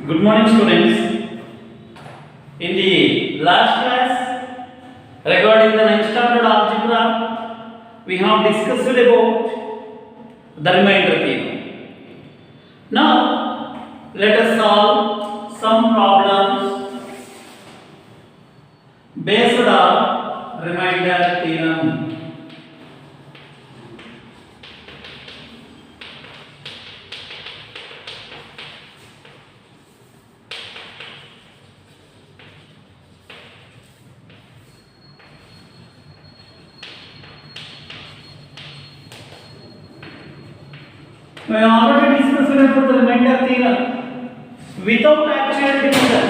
Good morning, students. In the last class, regarding the 9th standard algebra, we have discussed about the remainder theorem. Now, let us solve some problems based on remainder theorem. We already discussed about the remainder theorem. Without actual division,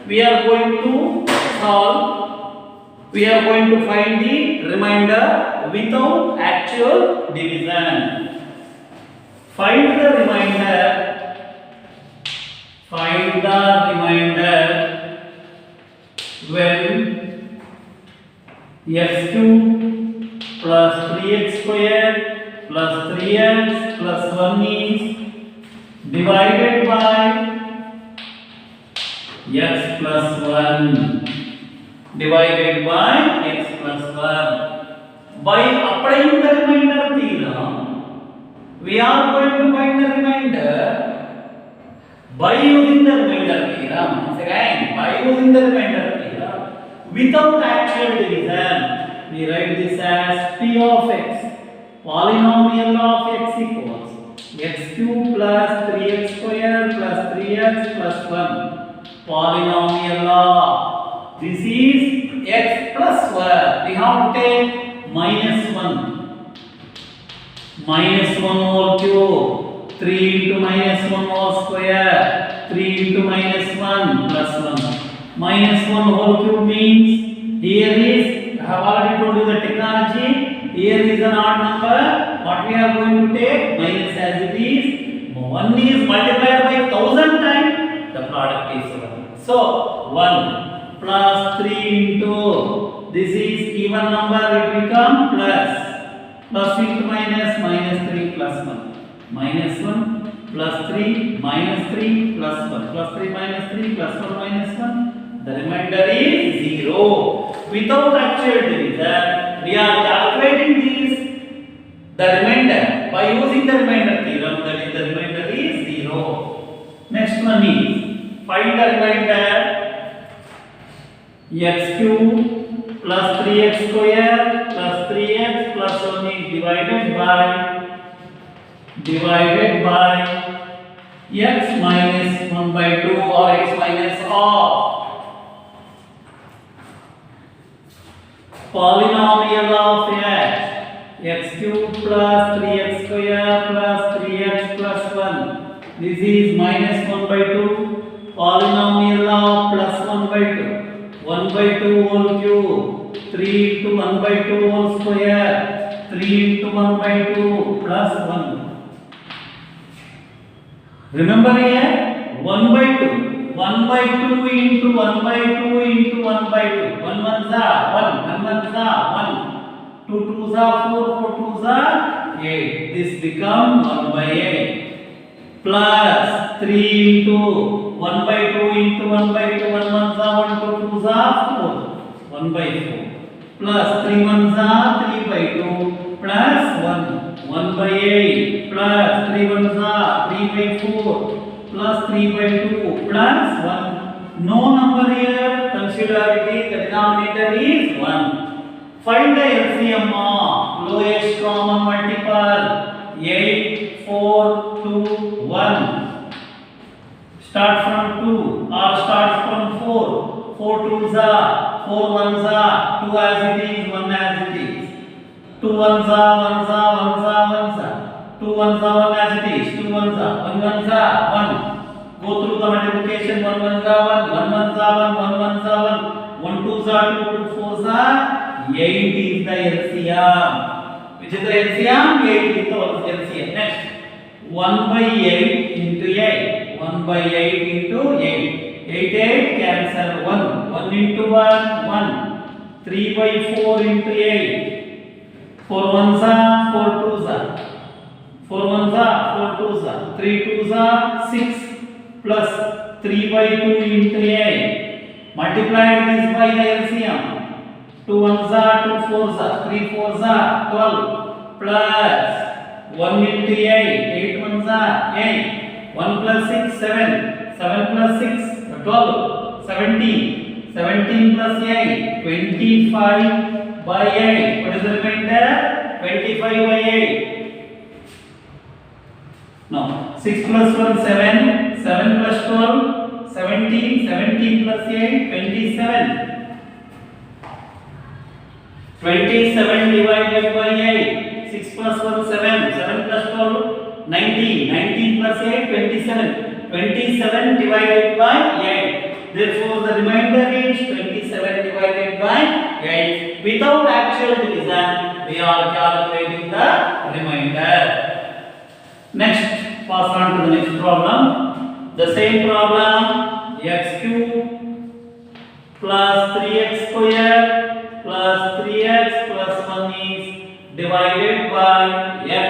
we are going to solve. We are going to find the remainder without actual division. Find the remainder. Find the remainder when x cube plus 3x square plus 3x plus 1 is divided by x plus 1 divided by x plus 1. By applying the remainder theorem, we are going to find the remainder by using the remainder theorem. Once again, by using the remainder theorem without actual division, we write this as p of x. Polynomial of x equals x cube plus 3x square plus 3x plus 1. Polynomial of this is x plus 1. We have to take minus 1. Minus 1 whole cube. 3 into minus 1 whole square. 3 into minus 1 plus 1. Minus 1 whole cube means here is, I have already told you the technology. Here is an odd number. What we are going to take? Minus as it is. 1 is multiplied by 1000 times. The product is 1. So 1 plus 3 into this is even number. It become plus. Plus into minus, minus 3 plus 1. Minus 1 plus 3 minus 3 plus 1. Plus 3 minus 3 plus 1 minus 1. The remainder is 0. Without actual division, we are calculating this, the remainder by using the remainder theorem, that is the remainder is 0. Next one is find the remainder x cube plus 3x square plus 3x plus 1 is divided by x minus 1 by 2 or x minus of polynomial of x cube plus 3x square plus 3x plus 1. This is minus 1 by 2. Polynomial of plus 1 by 2. 1 by 2 whole cube. 3 into 1 by 2 whole square. 3 into 1 by 2 plus 1. Remember here 1 by 2. 1 by 2 into 1 by 2 into 1 by 2. 1 ones are 1. 1 ones are 1. 2 twos are 4. 4 twos are 8. This becomes 1 by 8. Plus 3 into 1 by 2 into 1 by 2. 1 ones are 1. 2 twos are 4. 1 by 4. Plus 3 ones are 3 by 2. Plus 1. 1 by 8. Plus 3 ones are 3 by 4. Plus 3 by 2 plus 1. No number here. Consider it, the denominator is 1. Find the LCM of lowest common multiple 8, 4, 2, 1. Start from 2 or start from 4. 4 twos are, 4 ones are, 2 as it is, 1 as it is. 2 ones are. 2 ones are 1 as it is. 2 ones are 1. Go through the multiplication. 1 ones are 1. 1 ones are 1. 1 ones are 1. 1 twos are 2. 2 fours are 8 is the LCM. Which is the LCM? 8 is the LCM. Next 1 by 8 into 8. 1 by 8 into 8. 8 cancel 1. 1 into 1 1. 3 by 4 into 8. 4 ones are 4 twos are. 4 ones are 4 twos are. 3 twos are 6 plus 3 by 2 into 8. Multiplied this by the LCM. 2 ones are 2 fours are 3 fours are 12 plus 1 into 8. 8 ones are 8. 1 plus 6 7. 7 plus 6 12. 17. 17 plus 8 25 by 8. What is the remainder? 25 by 8. Now 6 plus 1 7. 7 plus 12 17. 17 plus 8 27. 27 divided by 8. 6 plus 1 7. 7 plus 12 19. 19 plus 8 27. 27 divided by 8. Therefore the remainder is 27 divided by 8. Without actual division, we are calculating the remainder. Next, pass on to the next problem. The same problem, x cube plus 3x square plus 3x plus 1 is divided by x.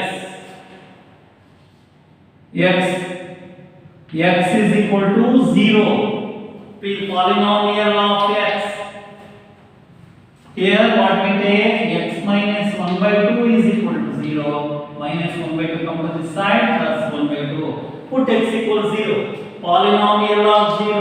X is equal to 0. Be polynomial of x. Here what we take, x minus 1 by 2 is equal to 0. Minus 1 by 2 come to this side, plus 1 by 2. Put x equals 0. Polynomial of 0.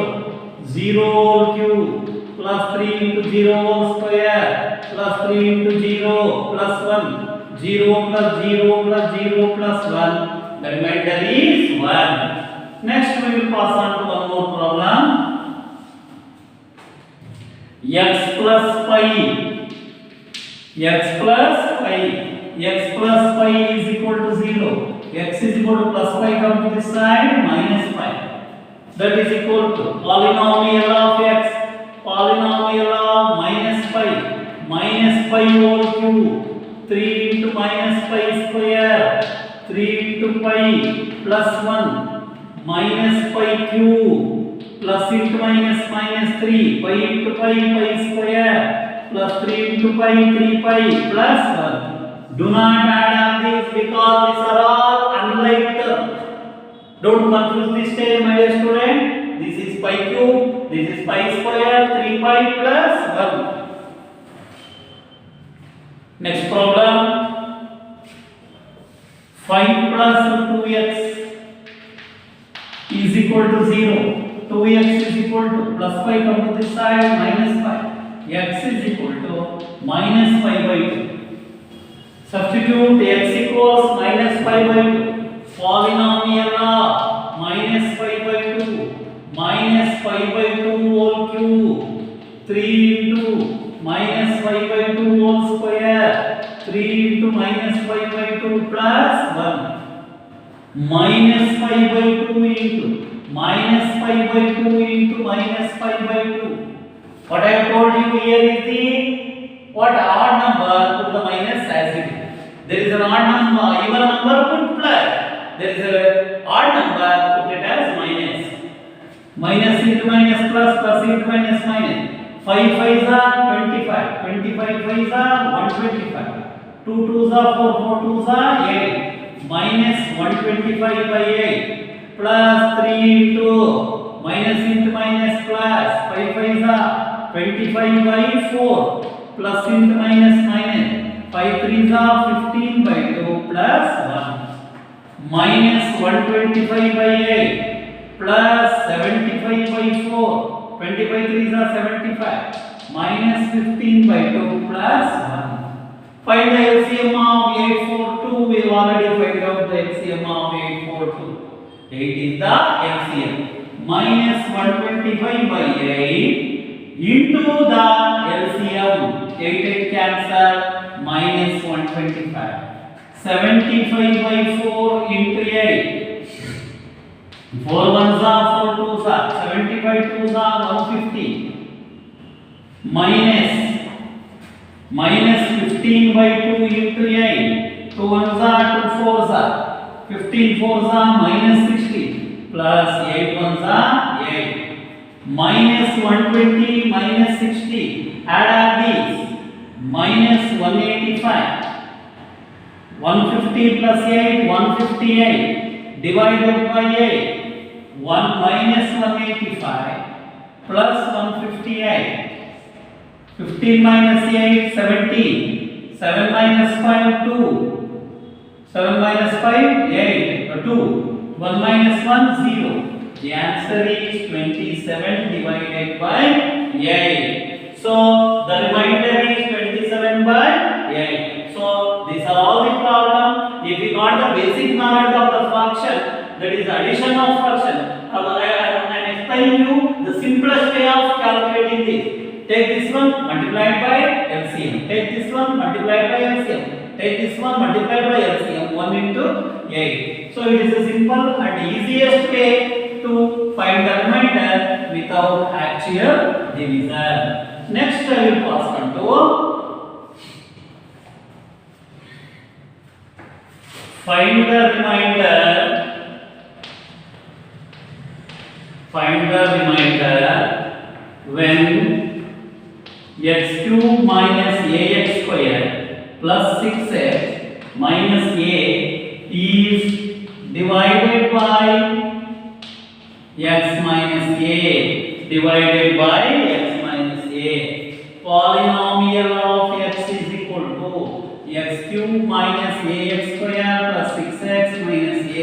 0 whole cube plus 3 into 0 whole square plus 3 into 0 plus 1. 0 plus 0 plus 0 plus 1. The remainder is 1. Next we will pass on to one more problem. X plus pi. X plus pi is equal to 0. X is equal to plus pi come to this side, minus pi. That is equal to polynomial of x. Polynomial of minus pi. Minus pi whole cube. 3 into minus pi square. 3 into pi plus 1. Minus pi cube. Plus into minus minus 3. Pi into pi square. Plus 3 into pi 3 pi plus 1. Do not add on this because these are all unlike terms. Don't confuse this term, my dear student. This is pi cube. This is pi square. 3 pi plus 1. Next problem. 5 plus 2x is equal to 0. 2x is equal to plus 5 come to this side, minus 5. X is equal to minus 5 by 2. Substitute x equals minus 5 by 2. Polynomial of minus 5 by 2. Minus 5 by 2 whole cube. 3 into minus 5 by 2 whole square. 3 into minus 5 by 2 plus 1. Minus 5 by 2 into minus 5 by 2 into minus 5 by 2. What I have told you here is the what odd number, put the minus as it is. There is an odd number, even number, put plus. There is an odd number, put it as minus. Minus into minus plus, plus into minus minus. 5 5s are 25. 25 5s are 125. 2 2s are 4, 4 2s are 8. Minus 125 by 8. Plus 3 into minus into minus plus 5 5s are 25 by 4 plus into minus minus 5 3s are 15 by 2 plus 1 minus 125 by 8 plus 75 by 4 25 3s are 75 minus 15 by 2 plus 1. Find the LCM of 842. We have already found out the LCM of 842. 8 is the LCM. Minus 125 by 8 into the LCM. 8 cancel. Minus 125. 75 by 4 into 8. 4 ones are 4 twos are. 75 twos are 150. Minus 15 by 2 into 8. 2 ones are 2 fours are. 15 fours are minus 60. Plus 8 ones are 8. Minus 120 minus 60. Add up these. Minus 185. 150 plus 8, 158. Divided by 8. 1 minus 185 plus 158. 15 minus 8, 17. 7 minus 5, 2. 7 minus 5, 8, 2. 1 minus 1, 0. The answer is 27 divided by 8. So, the remainder is 27 by 8. So, these are all the problem. If we got the basic knowledge of the fraction, that is addition of fraction, I am explaining you the simplest way of calculating this. Take this one, multiplied by LCM. Take this one, multiplied by LCM. Take this one, multiplied by LCM. 1 into 8. So, it is a simple and easiest way to find the remainder without actual division. Next, I will pass on to find the remainder. Find the remainder when x cube minus ax square plus 6x minus a is divided by x minus a divided by x minus a. Polynomial of x is equal to x cube minus ax square plus 6x minus a.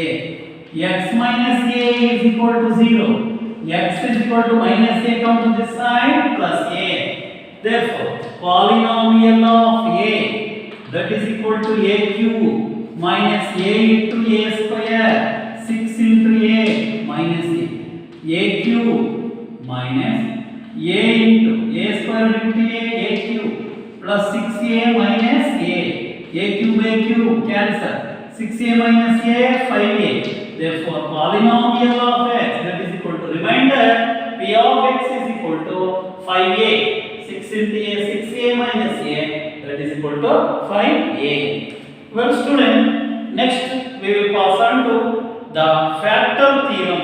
X minus a is equal to 0. X is equal to minus a, come to this side, plus a. Therefore, polynomial of a, that is equal to a cube minus a into a square, 6 into a minus a cube minus a into a square into a cube plus 6a minus a cube cancel, 6a minus a 5a. Therefore, polynomial of x, that is equal to remainder p of x is equal to 5a. 6 into a, 6a minus a, that is equal to 5a. Well, student, next we will pass on to the factor theorem.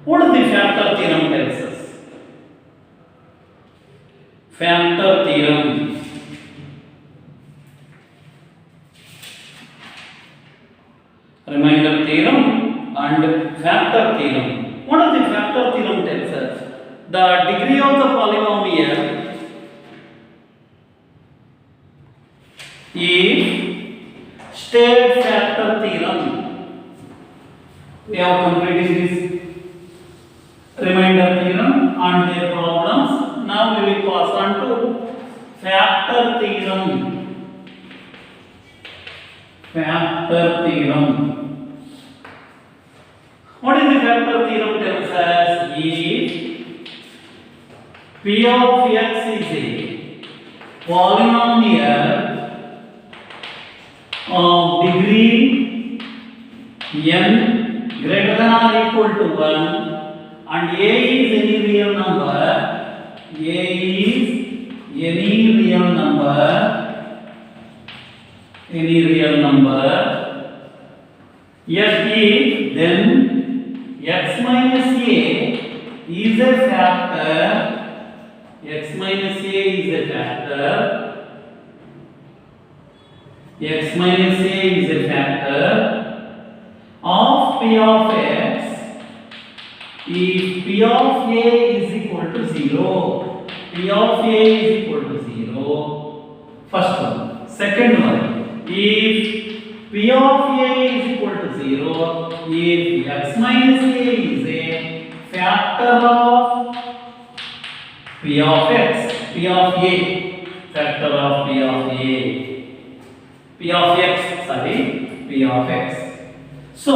What is the factor theorem tells us? Factor theorem. Remainder theorem and factor theorem. What is the factor theorem tells us? The degree of the polynomial if state factor theorem. We have completed this remainder theorem and their problems. Now we will pass on to factor theorem. Factor theorem. What is the factor theorem tells us? If p of x is a polynomial of degree n greater than or equal to 1 and a is any real number, if then x minus a is a factor, x minus a is a factor, x minus a is a factor of p of x if p of a is equal to 0. P of a is equal to 0. First one. Second one. If p of a is equal to 0, if x minus a is a factor of p of x, p of a, factor of p of a, p of x, sorry, p of x. So,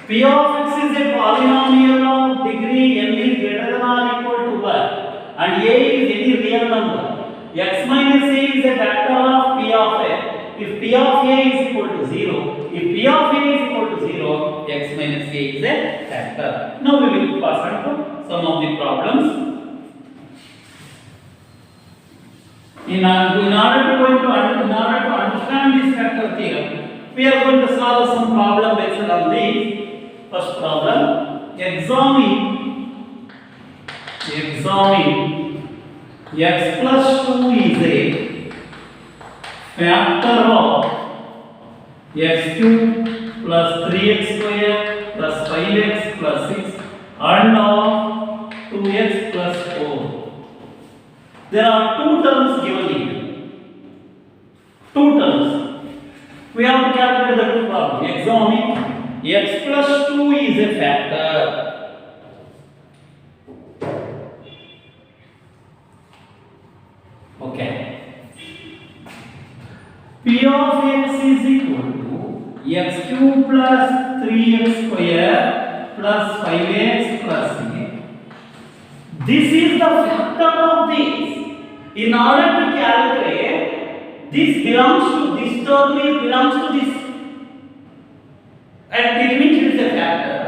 p of x is a polynomial of degree n is greater than or equal to 1 and a is any real number. X minus a is a factor of p of a. If p of a is equal to 0, if p of a is equal to 0, x minus a is a factor. Now we will pass on to some of the problems. In order to understand this factor theorem, we are going to solve some problem based on this. First problem: examine x plus 2 is a factor of x cube plus 3x square plus 5 5x plus 6 and of 2x plus 4. There are two terms given here. Two terms. We have to calculate the two problems. Examine x plus 2 is a factor. Okay. P of x is equal to x cube plus 3x square plus 5x plus 8. This is the factor of this. In order to calculate, this belongs to this term, belongs to this. And it means it is a factor.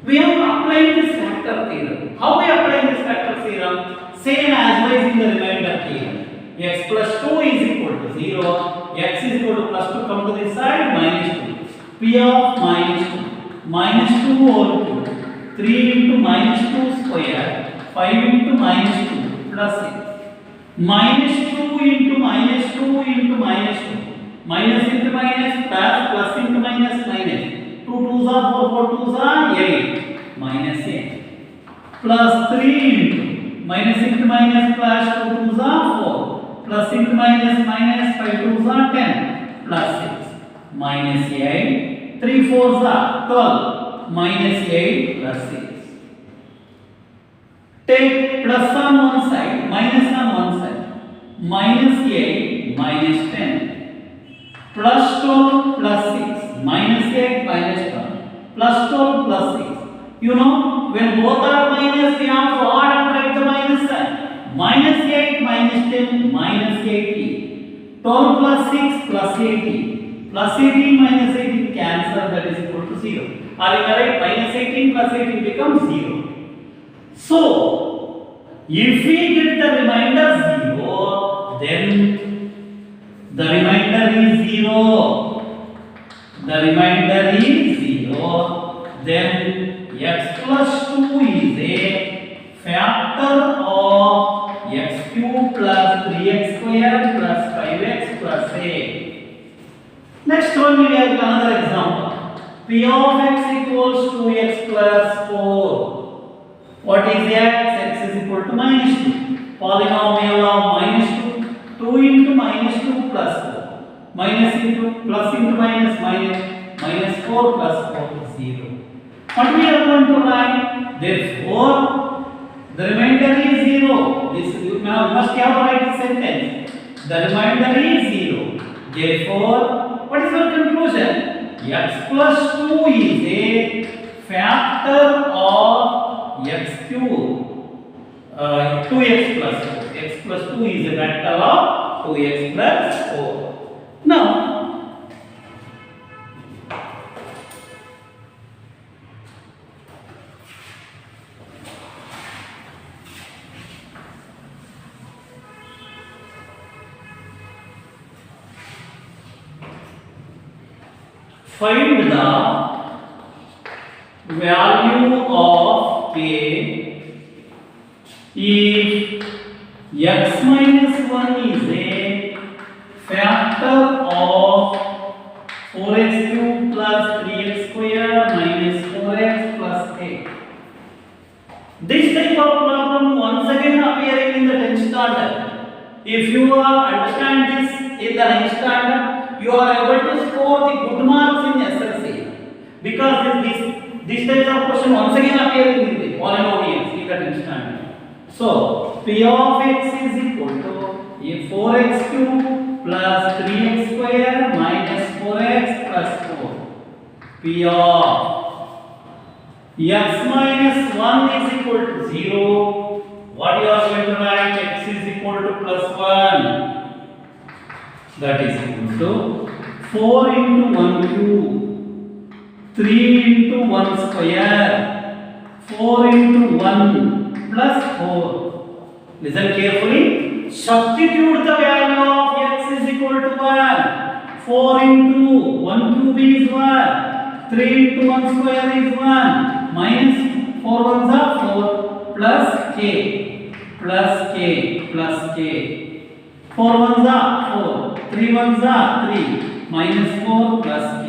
We are applying this factor theorem. How we apply this factor theorem? Same as was in the remainder theorem. X plus 2 is equal to 0. X is equal to plus 2 come to this side minus 2. P of minus 2. Minus 2 whole cube. 3 into minus 2 square. 5 into minus 2 plus 6. Minus 2 into minus 2 into minus 2. Minus into minus plus into minus minus. 2 2s are 4 2s are 8. Minus 8. Plus 3 into minus plus 2 2s are 4. Plus into minus 5 2s are 10. Plus 6. Minus 8. 3 4s are 12. Minus 8 plus 6. Take plus on one side, minus on one side. Minus 8 minus 10. Plus 12 plus 6. Minus 8 minus 12. Plus 12 plus 6. You know, when both are minus, we have to add and write the minus sign. Minus 8 minus 10 minus 80. 12 plus 6 plus 80. Plus 18 minus 18 cancel, that is equal to 0. Or if I write minus 18 plus 18 becomes 0. So, if we get the remainder 0, then the remainder is 0. The remainder is 0. Then x plus 2 is a factor of x cube plus 3x square plus 5x plus 8. Next one we have another example. P of x equals 2x plus 4. What is x? X is equal to minus 2. Polynomial of minus 2. 2 into minus 2 plus 4. Minus into plus into minus minus 4 plus 4 is 0. What we are going to write? Therefore, the remainder is 0. This you must have write the sentence. The remainder is 0. Therefore, what is your conclusion? X plus 2 is a factor of x cube. 2x plus 4. X plus 2 is a factor of 2x plus 4. Now, find the value of k if x minus 1 is a factor of 4x cube plus 3x square minus 4x plus 8. This type of problem once again appearing in the 10th standard. If you understand this in the 9th standard, you are able to score the good marks in SLC, because this type of question once again appearing in the polynomials in the 10th standard. So P of x is equal to a 4x cube plus 3x square minus 4x plus 4. P of x minus 1 is equal to 0. What you are going to write? X is equal to plus 1. That is equal to 4 into 1 cube, 3 into 1 square, 4 into 1 plus 4. Listen carefully. Substitute the value of x is equal to 1. 4 into 1 cube is 1. 3 into 1 square is 1. Minus 4 ones are 4 plus k plus k plus k. 4 ones are 4. 3 ones are 3. Minus 4 plus k.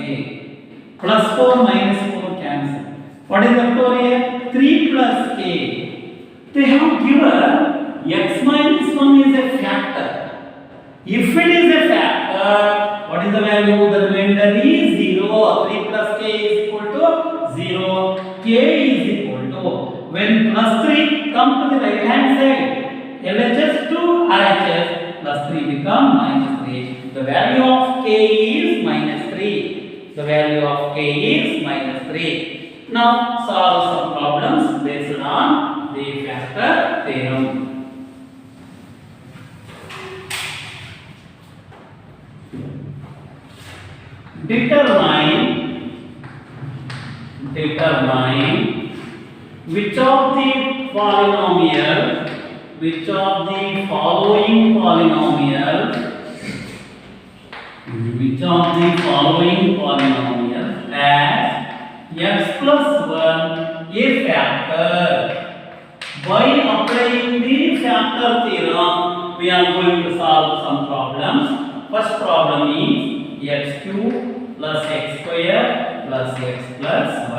Plus 4 minus 4 cancel. What is factorial? 3 plus a. They have given x minus 1 is a factor. If it is a factor, what is the value? The remainder is 0. 3 plus k is equal to 0. K is equal to, when plus 3 come to the right hand side, LHS to RHS, plus 3 become minus 3. The value of k is minus 3. The value of k is minus 3. Now solve some problems based on the factor theorem. Determine which of the following polynomials as x plus 1 a factor. By applying the factor theorem, we are going to solve some problems. First problem is x cube plus x square plus x plus 1.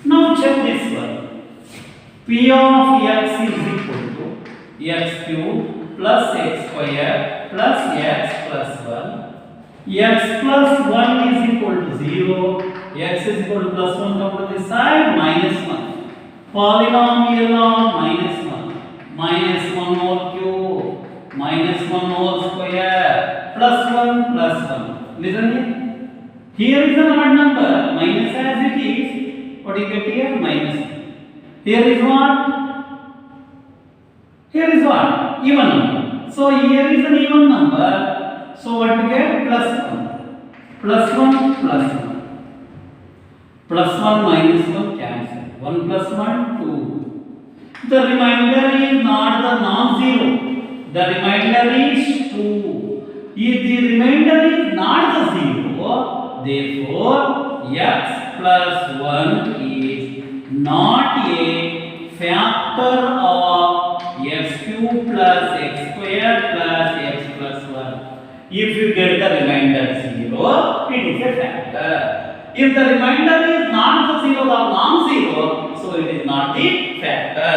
Now check this one. P of x is equal to x cube plus x square plus x plus 1. X plus 1 is equal to 0. X is equal to plus 1 come to this side, minus 1. Polynomial of minus 1. Minus 1 whole cube. Minus 1 whole square. Plus 1 plus 1. Listen here. Here is an odd number. Minus as it is. What do you get here? Minus 1. Here is what? Here is what? Even number. So here is an even number. So what we get? Plus 1. Plus 1 plus 1. Plus 1 minus 1 cancel. 1 plus 1, 2. The remainder is not the non-zero. The remainder is 2. If the remainder is not the 0, therefore x plus 1 is not a factor of x cube plus x square plus x plus 1. If you get the remainder 0, it is a factor. If the remainder is not the 0 or non-zero, so it is not the factor.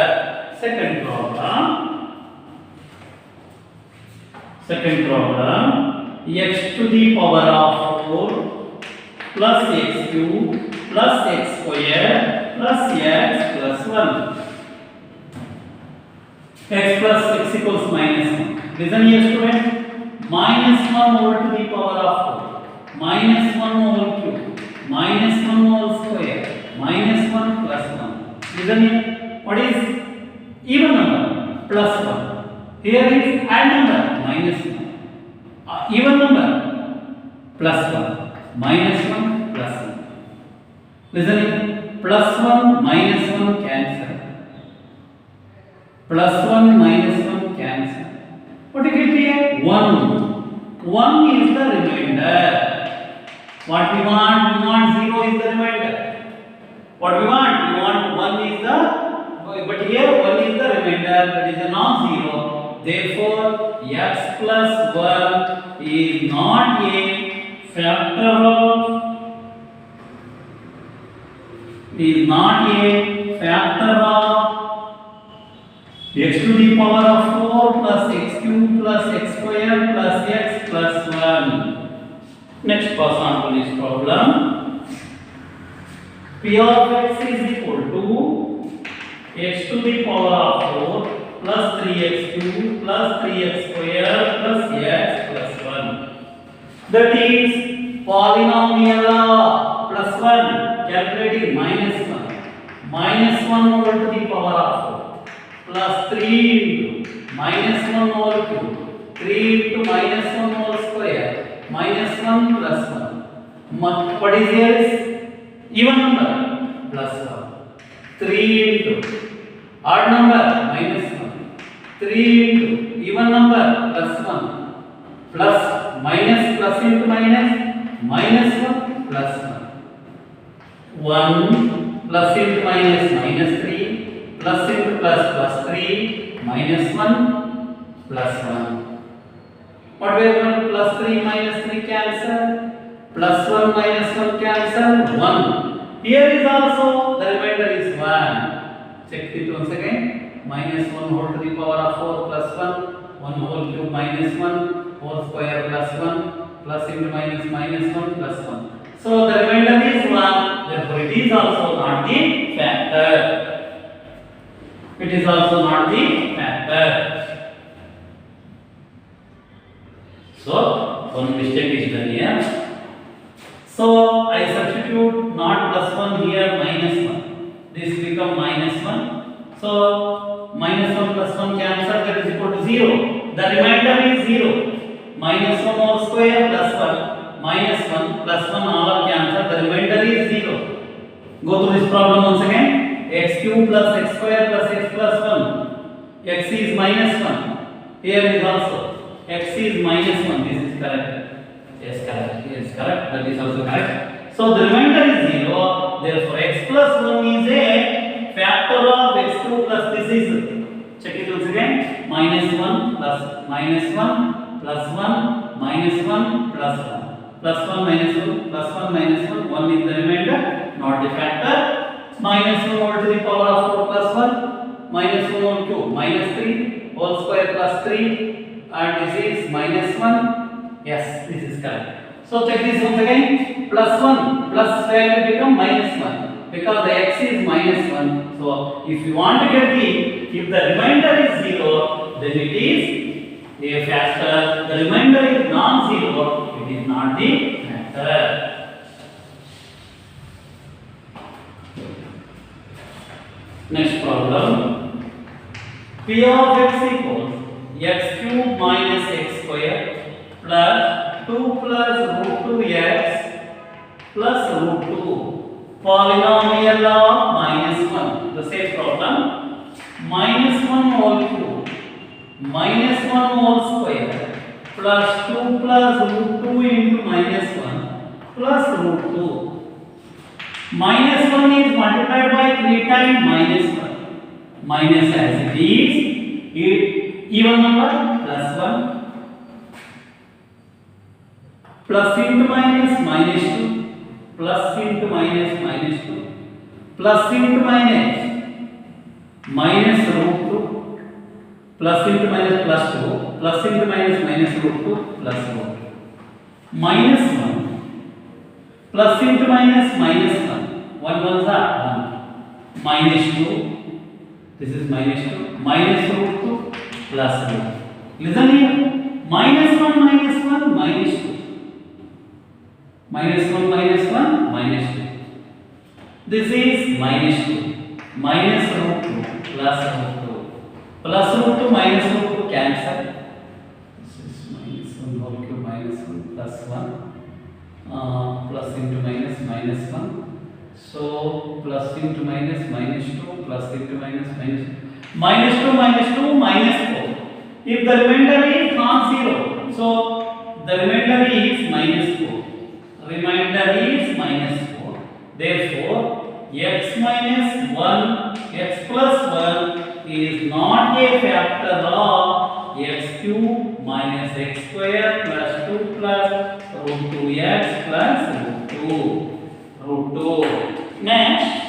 Second problem, x to the power of 4 plus x cube plus x square plus x plus 1. X plus x equals minus 1. Listen here student, minus 1 whole to the power of 4, minus 1 whole cube, minus 1 whole square, minus 1 plus 1. Listen here, what is even number? Plus 1. Here is odd number, minus 1. Even number, plus 1. Minus 1 plus 1. Listen here, plus 1 minus 1 cancel. Plus 1 minus 1 cancel. What do you get here? 1. 1 is the remainder. What we want? We want 0 is the remainder. What we want? We want 1 is the, but here 1 is the remainder, that is a non-zero. Therefore, x plus 1 is not a factor of, x to the power of 4 plus x cube plus x square plus x plus 1. Next example is problem. P of x is equal to x to the power of 4 plus 3x cube plus 3x square plus x plus 1. That is polynomial plus 1, calculating minus 1. Minus 1 over to the power of 4 plus 3 into minus 1 whole cube, 3 into minus 1 whole square, minus 1 plus 1. What is here? Even number, plus 1. 3 into odd number, minus 1. 3 into even number, plus 1. Plus, minus, plus into minus, minus 1, plus 1. 1 plus into minus, minus 3. Plus into plus 3, minus 1, plus 1. What we are going to plus 3 minus 3 cancel? Plus 1 minus 1 cancel? 1. Here is also the remainder is 1. Check it once again. Minus 1 whole to the power of 4 plus 1. 1 whole cube minus 1 whole square plus 1 plus into minus minus 1 plus 1. So the remainder is 1. Therefore it is also not the factor. It is also not the factor. So one mistake is done here. So I substitute not plus 1 here, minus 1. This become minus 1. So minus 1 plus 1 cancel, that is equal to 0. The remainder is 0. Minus 1 whole square plus 1. Minus 1 plus 1 all are cancelled. The remainder is 0. Go through this problem once again. X cube plus x square plus x plus 1. X is minus 1. Here is also x is minus 1. This is correct. Yes, correct. Yes, correct. That is also correct. So the remainder is 0. Therefore x plus 1 is a factor of x2 plus this is. Check it once again. Minus 1 plus minus 1 plus 1 minus 1 plus 1. Plus 1 minus 1 plus 1 minus 1. 1 is the remainder, not the factor. Minus 1 whole to the power of 4 plus 1. Minus 1 whole cube minus 3 whole square plus 3. And this is minus 1. Yes, this is correct. So check this once again. Plus 1 plus value become minus 1 because the x is minus 1. So if you want to get if the remainder is 0, then it is a factor. The remainder is non-zero, it is not the factor. Next problem. P of x equals x cube minus x square plus 2 plus root 2x plus root 2. Polynomial of minus 1. The same problem. Minus 1 whole cube minus 1 whole square plus 2 plus root 2 into minus 1 plus root 2. Minus 1 is multiplied by 3 times minus 1. Minus as it is even number plus 1 plus into minus minus 2 plus into minus minus 2 plus into minus minus root 2 plus into minus plus 2 plus into minus minus root 2 plus root 2 minus 1 plus into minus minus 1 1 ones are 1 minus 2 this is minus 2 minus root 2 plus root. Listen here, minus 1 minus 1 minus 2 minus 1 minus 1 minus 2. This is minus 2 minus root 2 plus root 2 plus root 2 minus root 2 cancel. This is minus 1 whole cube minus 1 plus 1 plus into minus minus 1. So plus into minus minus 2 plus into minus minus 2 minus 2 minus 4. If the remainder is non-zero, so the remainder is minus 4. Remainder is minus 4. Therefore, x minus 1, x plus 1 is not a factor of x cube minus x square plus 2 plus root 2x plus root 2. Next,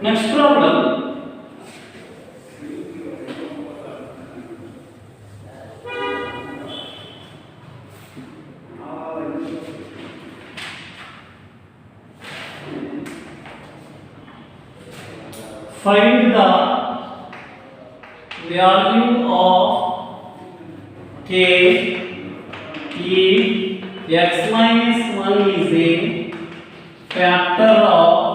next problem. Find the value of k if x minus 1 is a factor of.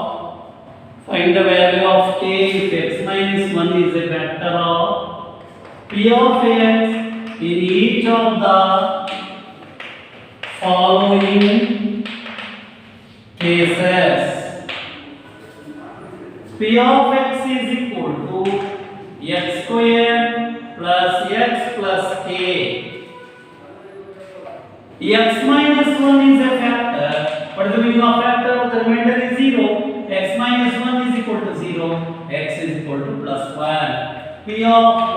Find the value of k if x minus 1 is a factor of p of x in each of the following cases. P of x is equal to x square plus x plus k. X minus 1 is a factor. What is the meaning of factor? The remainder is 0. X minus 1 is equal to 0. X is equal to plus 1. P of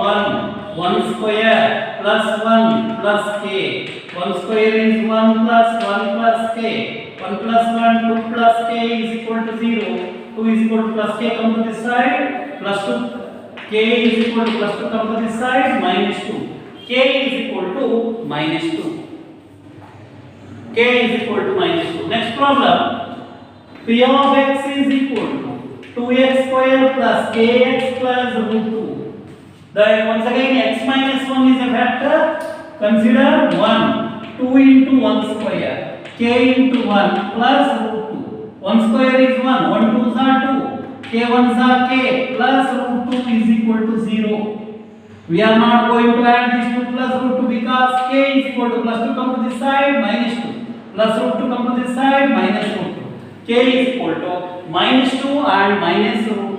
1 square plus 1 plus k. 1 square is 1 plus k. 1 plus 1, 2 plus k is equal to 0. 2 is equal to plus k, come to this side. Plus 2. K is equal to plus 2, come to this side. Minus 2. K is equal to minus 2. K is equal to minus 2. Next problem. P of x is equal to 2x square plus kx plus root 2. Then once again x minus 1 is a factor. Consider 1. 2 into 1 square. K into 1 plus root 2. 1 square is 1. 1 2s are 2. K 1s are k plus root 2 is equal to 0. We are not going to add these 2 plus root 2 because k is equal to plus 2 come to this side minus 2. Plus root 2 come to this side minus root 2. K is equal to minus 2 and minus root